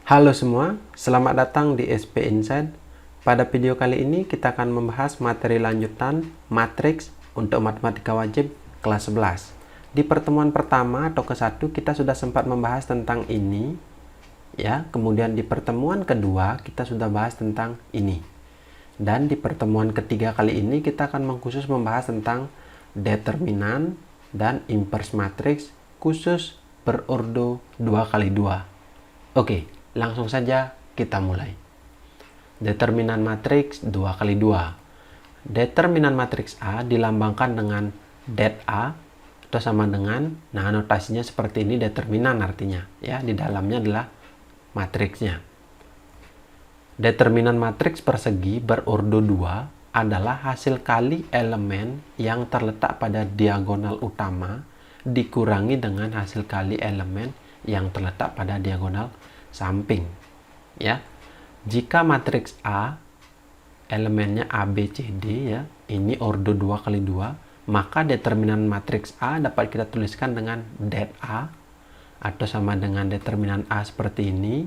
Halo semua, selamat datang di SP Insight. Pada video kali ini kita akan membahas materi lanjutan matriks untuk matematika wajib kelas 11. Di pertemuan pertama atau ke-1 kita sudah sempat membahas tentang ini, ya. Kemudian di pertemuan kedua kita sudah bahas tentang ini. Dan di pertemuan ketiga kali ini kita akan mengkhusus membahas tentang determinan dan inverse matriks khusus berordo 2x2. Oke, langsung saja kita mulai. Determinan matriks 2x2. Determinan matriks A dilambangkan dengan det A atau sama dengan, nah notasinya seperti ini, determinan artinya, ya, di dalamnya adalah matriksnya. Determinan matriks persegi berordo 2 adalah hasil kali elemen yang terletak pada diagonal utama dikurangi dengan hasil kali elemen yang terletak pada diagonal samping, ya. Jika matriks A elemennya A, B, C, D, ya, ini ordo 2x2, maka determinan matriks A dapat kita tuliskan dengan det A atau sama dengan determinan A seperti ini,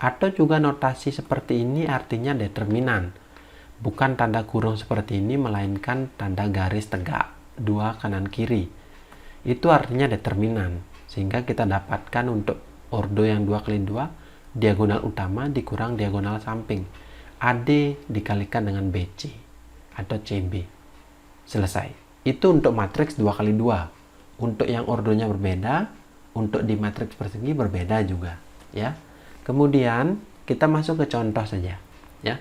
atau juga notasi seperti ini artinya determinan, bukan tanda kurung seperti ini melainkan tanda garis tegak dua kanan kiri, itu artinya determinan. Sehingga kita dapatkan untuk ordo yang 2x2 diagonal utama dikurang diagonal samping, AD dikalikan dengan BC atau CB. Selesai. Itu untuk matriks 2x2. Untuk yang ordonya berbeda, untuk di matriks persegi berbeda juga, ya. Kemudian kita masuk ke contoh saja, ya.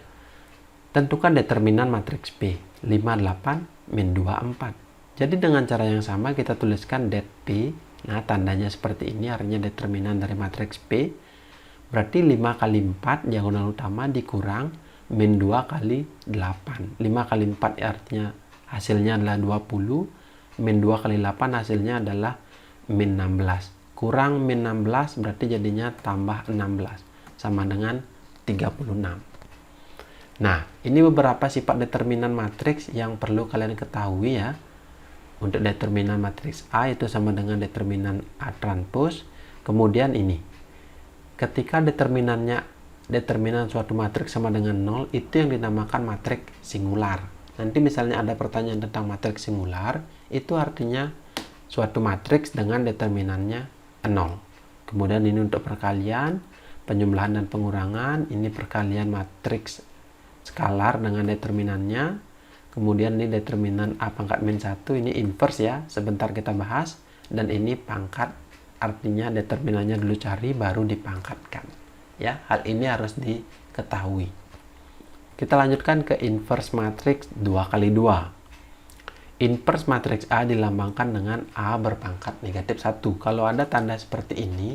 Tentukan determinan matriks P 5, 8, min 2, 4. Jadi dengan cara yang sama kita tuliskan det P. Nah, tandanya seperti ini, artinya determinan dari matriks P. Berarti 5 kali 4 diagonal utama dikurang min 2 kali 8. 5 kali 4 artinya hasilnya adalah 20. Min 2 kali 8 hasilnya adalah min 16. Kurang min 16 berarti jadinya tambah 16. Sama dengan 36. Nah, ini beberapa sifat determinan matriks yang perlu kalian ketahui, ya. Untuk determinan matriks A itu sama dengan determinan A transpose. Kemudian ini, ketika determinan suatu matriks sama dengan 0, itu yang dinamakan matriks singular. Nanti misalnya ada pertanyaan tentang matriks singular, itu artinya suatu matriks dengan determinannya 0. Kemudian ini untuk perkalian, penjumlahan dan pengurangan, ini perkalian matriks skalar dengan determinannya. Kemudian ini determinan A pangkat min 1, ini inverse, ya, sebentar kita bahas. Dan ini pangkat, artinya determinannya dulu cari baru dipangkatkan, ya. Hal ini harus diketahui. Kita lanjutkan ke inverse matriks 2x2. Inverse matriks A dilambangkan dengan A berpangkat negatif 1. Kalau ada tanda seperti ini,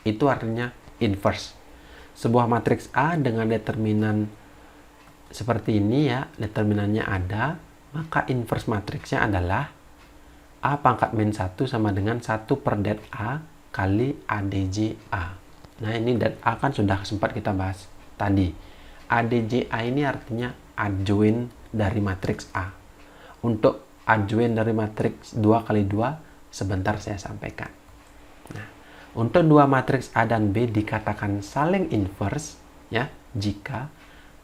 itu artinya inverse. Sebuah matriks A dengan determinan seperti ini, ya, determinannya ada, maka inverse matriksnya adalah A pangkat min 1 sama dengan 1 per det A kali ADJ A. Nah, ini det A kan sudah sempat kita bahas tadi. ADJ A ini artinya adjoint dari matriks A. Untuk adjoint dari matriks 2x2 sebentar saya sampaikan. Nah, untuk dua matriks A dan B dikatakan saling inverse, ya, jika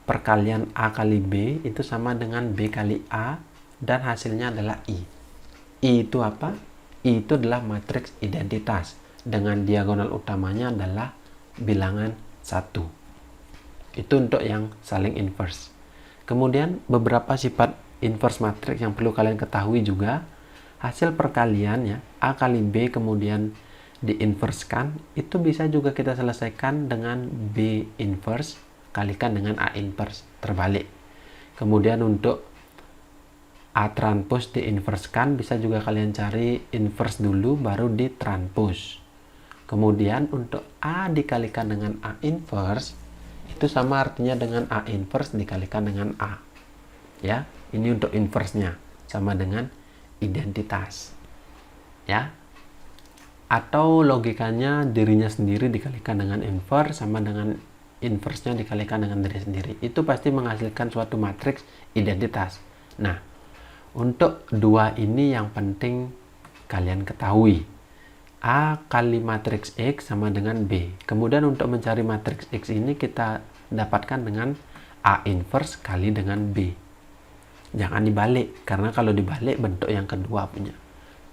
perkalian A kali B itu sama dengan B kali A dan hasilnya adalah I. I itu apa? I itu adalah matriks identitas dengan diagonal utamanya adalah bilangan 1. Itu untuk yang saling inverse. Kemudian beberapa sifat inverse matriks yang perlu kalian ketahui juga. Hasil perkalian, ya, A kali B kemudian diinverskan, itu bisa juga kita selesaikan dengan B inverse kalikan dengan A inverse terbalik. Kemudian untuk A transpose diinverskan, bisa juga kalian cari inverse dulu baru ditranspose. Kemudian untuk A dikalikan dengan A inverse itu sama artinya dengan A inverse dikalikan dengan A, ya. Ini untuk inverse-nya sama dengan identitas, ya. Atau logikanya dirinya sendiri dikalikan dengan inverse sama dengan inverse-nya dikalikan dengan diri sendiri. Itu pasti menghasilkan suatu matriks identitas. Nah, untuk dua ini yang penting kalian ketahui. A kali matriks X sama dengan B. Kemudian untuk mencari matriks X ini kita dapatkan dengan A inverse kali dengan B. Jangan dibalik, karena kalau dibalik bentuk yang kedua punya.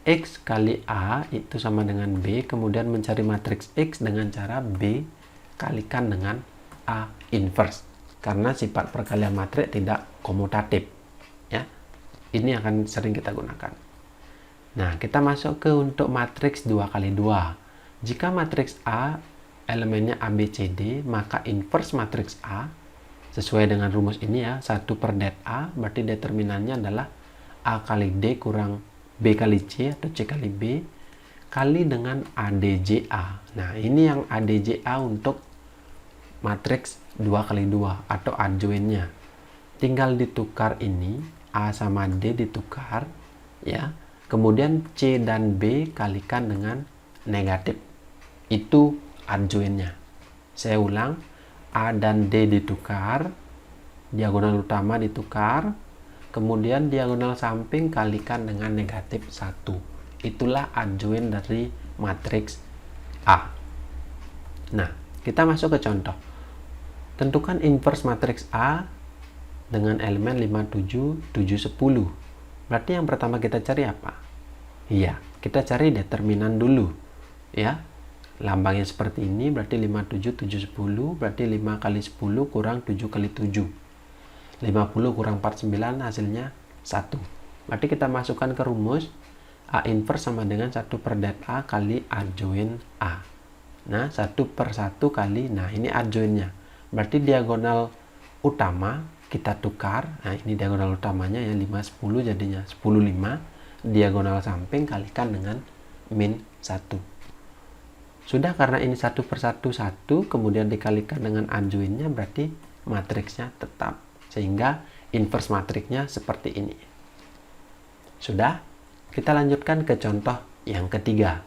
X kali A itu sama dengan B, kemudian mencari matriks X dengan cara B kalikan dengan A inverse. Karena sifat perkalian matriks tidak komutatif. Ya, ini akan sering kita gunakan. Nah, kita masuk ke untuk matriks 2 kali 2. Jika matriks A elemennya A, B, C, D, maka inverse matriks A sesuai dengan rumus ini ya, 1 per det A, berarti determinannya adalah A kali D kurang B kali C atau C kali B kali dengan ADJA. Nah, ini yang ADJA untuk matriks 2 kali 2 atau adjoinnya. Tinggal ditukar ini, A sama D ditukar ya. Kemudian C dan B kalikan dengan negatif. Itu adjoinnya. Saya ulang, A dan D ditukar, diagonal utama ditukar, kemudian diagonal samping kalikan dengan negatif 1. Itulah adjoin dari matriks A. Nah, kita masuk ke contoh. Tentukan inverse matriks A dengan elemen 5, 7, 7, 10. Berarti yang pertama kita cari apa? Iya, kita cari determinan dulu. Ya, lambangnya seperti ini, berarti 5, 7, 7, 10. Berarti 5 kali 10 kurang 7 kali 7. 50 kurang 49 hasilnya 1. Berarti kita masukkan ke rumus A inverse sama dengan 1 per det A kali adjoin A. Nah, 1 per 1 kali, nah ini adjoinnya. Berarti diagonal utama kita tukar. Nah, ini diagonal utamanya ya, 5, 10 jadinya 10, 5. Diagonal samping kalikan dengan min 1. Sudah, karena ini 1 per 1, 1. Kemudian dikalikan dengan adjoinnya, berarti matriksnya tetap. Sehingga inverse matriksnya seperti ini. Sudah, kita lanjutkan ke contoh yang ketiga.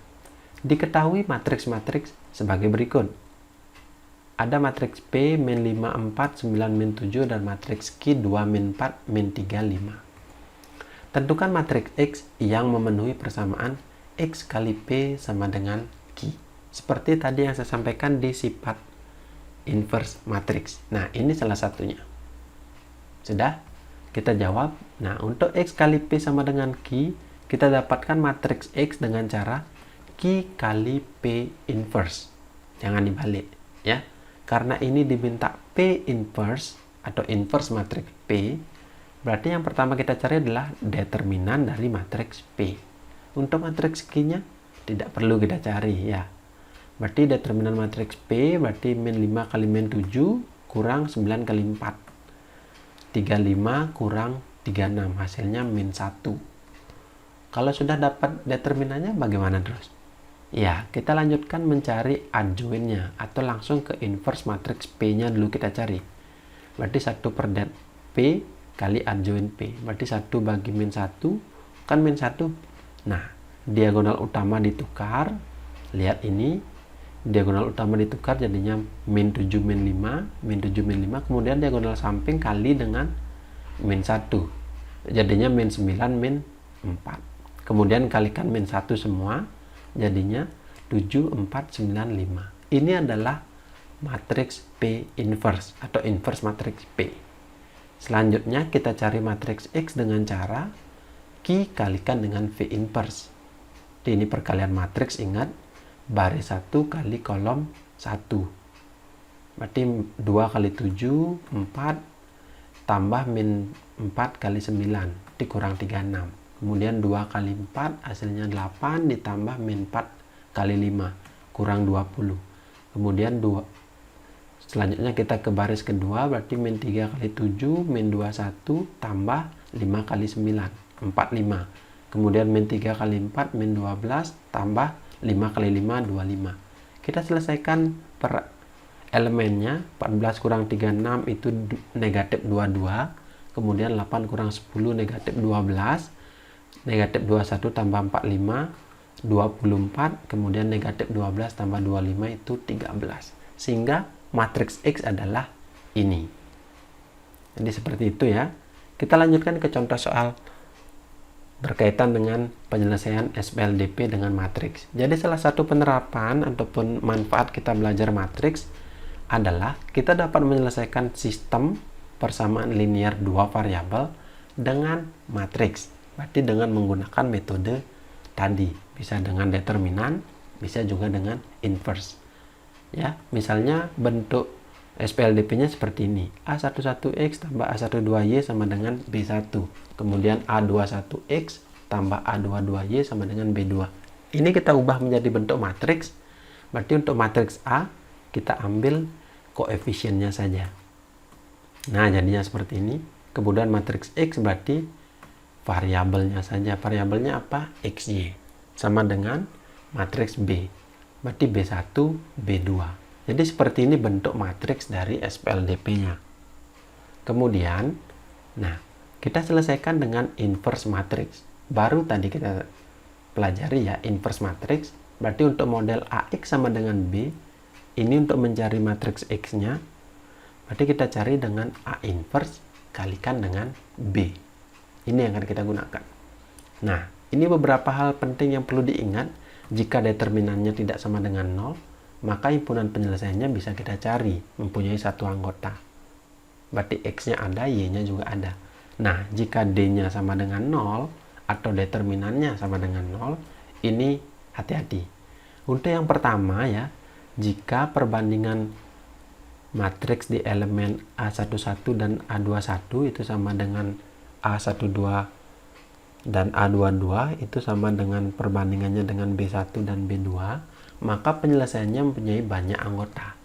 Diketahui matriks-matriks sebagai berikut. Ada matriks P min 5, 4, 9, min 7, dan matriks Q 2, min 4, min 3, 5. Tentukan matriks X yang memenuhi persamaan X kali P sama dengan Q. Seperti tadi yang saya sampaikan di sifat inverse matriks. Nah, ini salah satunya. Sudah? Kita jawab. Nah, untuk X kali P sama dengan Q, kita dapatkan matriks X dengan cara Q kali P inverse. Jangan dibalik, ya. Karena ini diminta P inverse atau inverse matriks P, berarti yang pertama kita cari adalah determinan dari matriks P. Untuk matriks Q-nya tidak perlu kita cari ya. Berarti determinan matriks P berarti min 5 kali min 7 kurang 9 kali 4. 35 kurang 36, hasilnya min 1. Kalau sudah dapat determinannya bagaimana terus? Ya, kita lanjutkan mencari adjoinnya atau langsung ke inverse matriks P-nya dulu kita cari. Berarti 1 per det P kali adjoin P. Berarti 1 bagi min 1, kan min 1. Nah, diagonal utama ditukar. Lihat ini, diagonal utama ditukar jadinya min 7 min 5, min 7 min 5. Kemudian diagonal samping kali dengan min 1. Jadinya min 9 min 4. Kemudian kalikan min 1 semua. Jadinya 7, 4, 9, 5. Ini adalah matriks P inverse atau inverse matriks P. Selanjutnya kita cari matriks X dengan cara Q kalikan dengan V inverse. Ini perkalian matriks, ingat, baris 1 kali kolom 1. Berarti 2 kali 7, 4, tambah min 4 kali 9, dikurang 36. Kemudian 2 kali 4 hasilnya 8 ditambah min 4 kali 5 kurang 20. Kemudian selanjutnya kita ke baris kedua, berarti min 3 kali 7 min 21 tambah 5 kali 9 45. Kemudian min 3 kali 4 min 12 tambah 5 kali 5 25. Kita selesaikan per elemennya. 14 kurang 36 itu negatif 22. Kemudian 8 kurang 10 negatif 12. Negatif 21 tambah 45, 24, kemudian negatif 12 tambah 25 itu 13. Sehingga matriks X adalah ini. Jadi seperti itu ya. Kita lanjutkan ke contoh soal berkaitan dengan penyelesaian SPLDP dengan matriks. Jadi salah satu penerapan ataupun manfaat kita belajar matriks adalah kita dapat menyelesaikan sistem persamaan linear dua variabel dengan matriks. Berarti dengan menggunakan metode tadi, bisa dengan determinan, bisa juga dengan inverse. Ya, misalnya bentuk SPLDP-nya seperti ini. A11X tambah A12Y sama dengan B1. Kemudian A21X tambah A22Y sama dengan B2. Ini kita ubah menjadi bentuk matriks. Berarti untuk matriks A, kita ambil koefisiennya saja. Nah, jadinya seperti ini. Kemudian matriks X berarti variabelnya saja. Variabelnya apa? XY. Sama dengan matriks B. Berarti B1, B2. Jadi seperti ini bentuk matriks dari SPLDP-nya. Kemudian, nah, kita selesaikan dengan inverse matriks. Baru tadi kita pelajari ya, inverse matriks. Berarti untuk model AX sama dengan B, ini untuk mencari matriks X-nya, berarti kita cari dengan A inverse kalikan dengan B. Ini yang akan kita gunakan. Nah, ini beberapa hal penting yang perlu diingat. Jika determinannya tidak sama dengan 0, maka himpunan penyelesaiannya bisa kita cari, mempunyai satu anggota. Berarti X-nya ada, Y-nya juga ada. Nah, jika D-nya sama dengan 0, atau determinannya sama dengan 0, ini hati-hati. Untuk yang pertama ya, jika perbandingan matriks di elemen A11 dan A21 itu sama dengan A12 dan A22 itu sama dengan perbandingannya dengan B1 dan B2, maka penyelesaiannya mempunyai banyak anggota.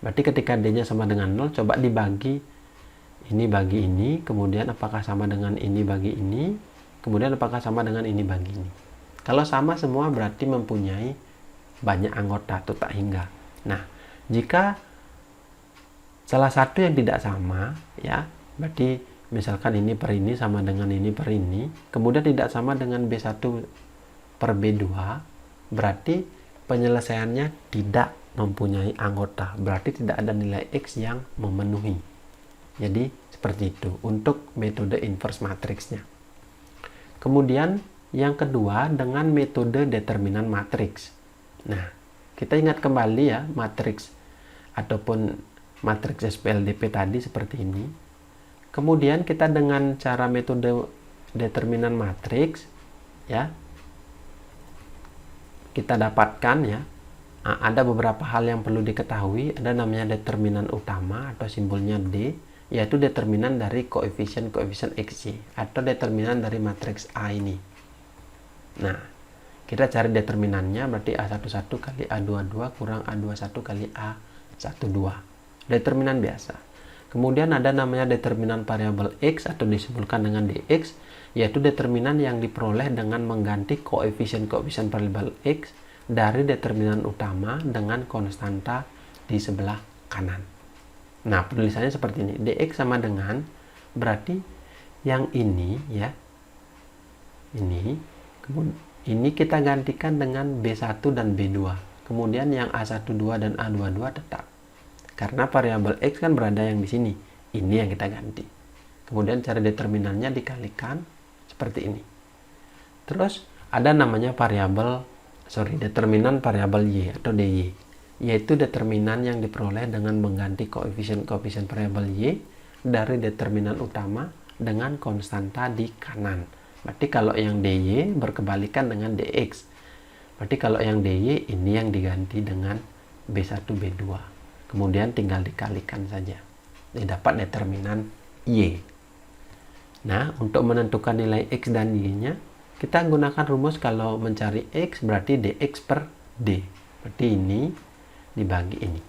Berarti ketika D-nya sama dengan 0, coba dibagi ini bagi ini, kemudian apakah sama dengan ini bagi ini, kemudian apakah sama dengan ini bagi ini. Kalau sama semua berarti mempunyai banyak anggota atau tak hingga. Nah, jika salah satu yang tidak sama, ya, berarti misalkan ini per ini sama dengan ini per ini, kemudian tidak sama dengan B1 per B2, berarti penyelesaiannya tidak mempunyai anggota, berarti tidak ada nilai X yang memenuhi. Jadi seperti itu untuk metode inverse matriksnya. Kemudian yang kedua dengan metode determinan matriks. Nah, kita ingat kembali ya, matriks ataupun matriks SPLDP tadi seperti ini. Kemudian kita dengan cara metode determinan matriks ya, kita dapatkan ya, ada beberapa hal yang perlu diketahui. Ada namanya determinan utama atau simbolnya D, yaitu determinan dari koefisien-koefisien XY atau determinan dari matriks A ini. Nah, kita cari determinannya, berarti A11 kali A22 kurang A21 kali A12. Determinan biasa. Kemudian ada namanya determinan variabel X atau disebutkan dengan DX, yaitu determinan yang diperoleh dengan mengganti koefisien-koefisien variabel X dari determinan utama dengan konstanta di sebelah kanan. Nah, penulisannya seperti ini. DX sama dengan, berarti yang ini ya, ini kita gantikan dengan B1 dan B2. Kemudian yang A12 dan A22 tetap. Karena variabel X kan berada yang di sini. Ini yang kita ganti. Kemudian cara determinannya dikalikan seperti ini. Terus ada namanya determinan variabel Y atau DY, yaitu determinan yang diperoleh dengan mengganti koefisien-koefisien variabel Y dari determinan utama dengan konstanta di kanan. Berarti kalau yang DY berkebalikan dengan DX. Berarti kalau yang DY ini yang diganti dengan B1, B2. Kemudian tinggal dikalikan saja. Didapat determinan Y. Nah, untuk menentukan nilai X dan Y-nya, kita gunakan rumus kalau mencari X berarti DX per D. Berarti ini dibagi ini.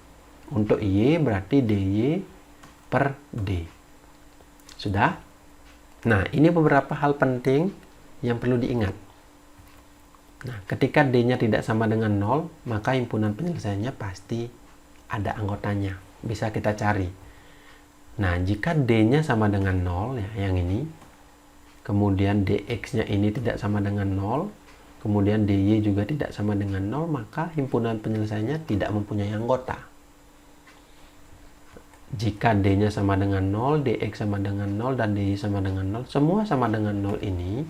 Untuk Y berarti DY per D. Sudah? Nah, ini beberapa hal penting yang perlu diingat. Nah, ketika D-nya tidak sama dengan 0, maka himpunan penyelesaiannya pasti ada anggotanya. Bisa kita cari. Nah, jika D-nya sama dengan 0, ya, yang ini, kemudian DX-nya ini tidak sama dengan 0, kemudian DY juga tidak sama dengan 0, maka himpunan penyelesaiannya tidak mempunyai anggota. Jika D-nya sama dengan 0, DX sama dengan 0, dan DY sama dengan 0, semua sama dengan 0 ini,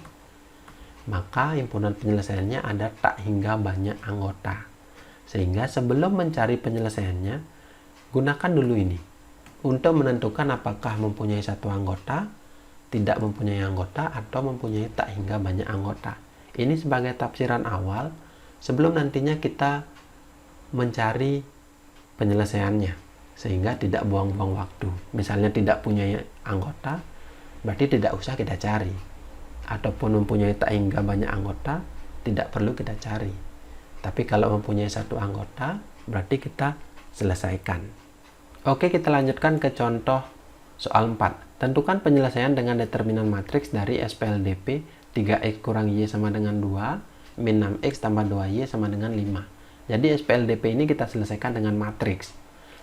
maka himpunan penyelesaiannya ada tak hingga banyak anggota. Sehingga sebelum mencari penyelesaiannya, gunakan dulu ini untuk menentukan apakah mempunyai satu anggota, tidak mempunyai anggota, atau mempunyai tak hingga banyak anggota. Ini sebagai tafsiran awal sebelum nantinya kita mencari penyelesaiannya, sehingga tidak buang-buang waktu. Misalnya tidak punya anggota, berarti tidak usah kita cari. Ataupun mempunyai tak hingga banyak anggota, tidak perlu kita cari. Tapi kalau mempunyai satu anggota, berarti kita selesaikan. Oke, kita lanjutkan ke contoh soal 4. Tentukan penyelesaian dengan determinan matriks dari SPLDP 3x kurang y sama dengan 2, min 6x tambah 2y sama dengan 5. Jadi SPLDP ini kita selesaikan dengan matriks.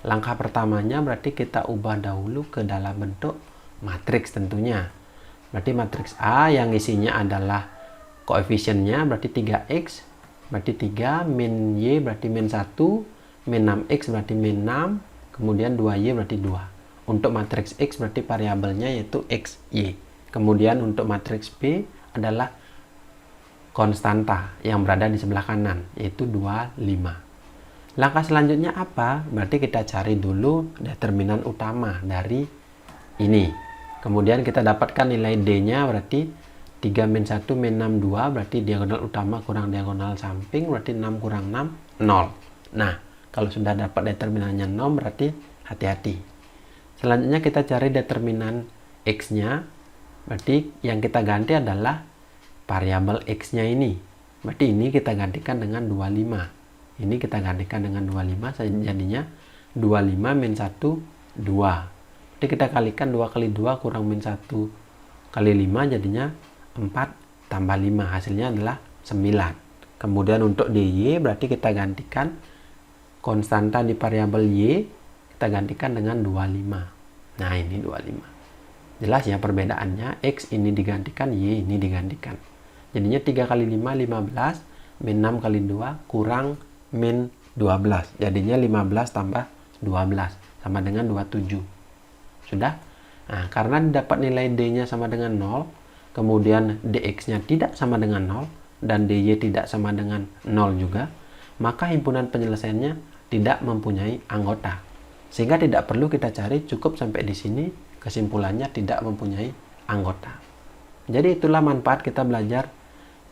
Langkah pertamanya berarti kita ubah dahulu ke dalam bentuk matriks tentunya. Berarti matriks A yang isinya adalah koefisiennya berarti 3x, berarti 3, min y berarti min 1, min 6x berarti min 6, kemudian 2y berarti 2. Untuk matriks X berarti variabelnya yaitu x, y. Kemudian untuk matriks B adalah konstanta yang berada di sebelah kanan, yaitu 2, 5. Langkah selanjutnya apa? Berarti kita cari dulu determinan utama dari ini. Kemudian kita dapatkan nilai D-nya berarti 3 min 1 min 6, 2. Berarti diagonal utama kurang diagonal samping, berarti 6 kurang 6, 0. Nah, kalau sudah dapat determinannya 0, berarti hati-hati. Selanjutnya kita cari determinan X-nya. Berarti yang kita ganti adalah variabel X-nya ini. Berarti ini kita gantikan dengan 25. Ini kita gantikan dengan 25, jadinya 25 min 1, 2. Jadi kita kalikan 2 kali 2 kurang min 1 kali 5, jadinya 4 tambah 5. Hasilnya adalah 9. Kemudian untuk DY berarti kita gantikan konstanta di variabel Y, kita gantikan dengan 25. Nah, ini 25. Jelas ya perbedaannya, X ini digantikan, Y ini digantikan. Jadinya 3 kali 5, 15, min 6 kali 2 kurang min 12. Jadinya 15 tambah 12 sama dengan 27. Sudah? Nah, karena dapat nilai D-nya sama dengan 0, kemudian DX-nya tidak sama dengan 0, dan DY tidak sama dengan 0 juga, maka himpunan penyelesaiannya tidak mempunyai anggota. Sehingga tidak perlu kita cari, cukup sampai di sini kesimpulannya tidak mempunyai anggota. Jadi itulah manfaat kita belajar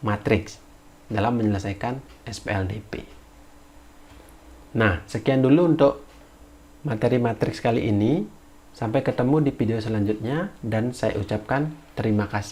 matriks dalam menyelesaikan SPLDP. Nah, sekian dulu untuk materi matriks kali ini. Sampai ketemu di video selanjutnya dan saya ucapkan terima kasih.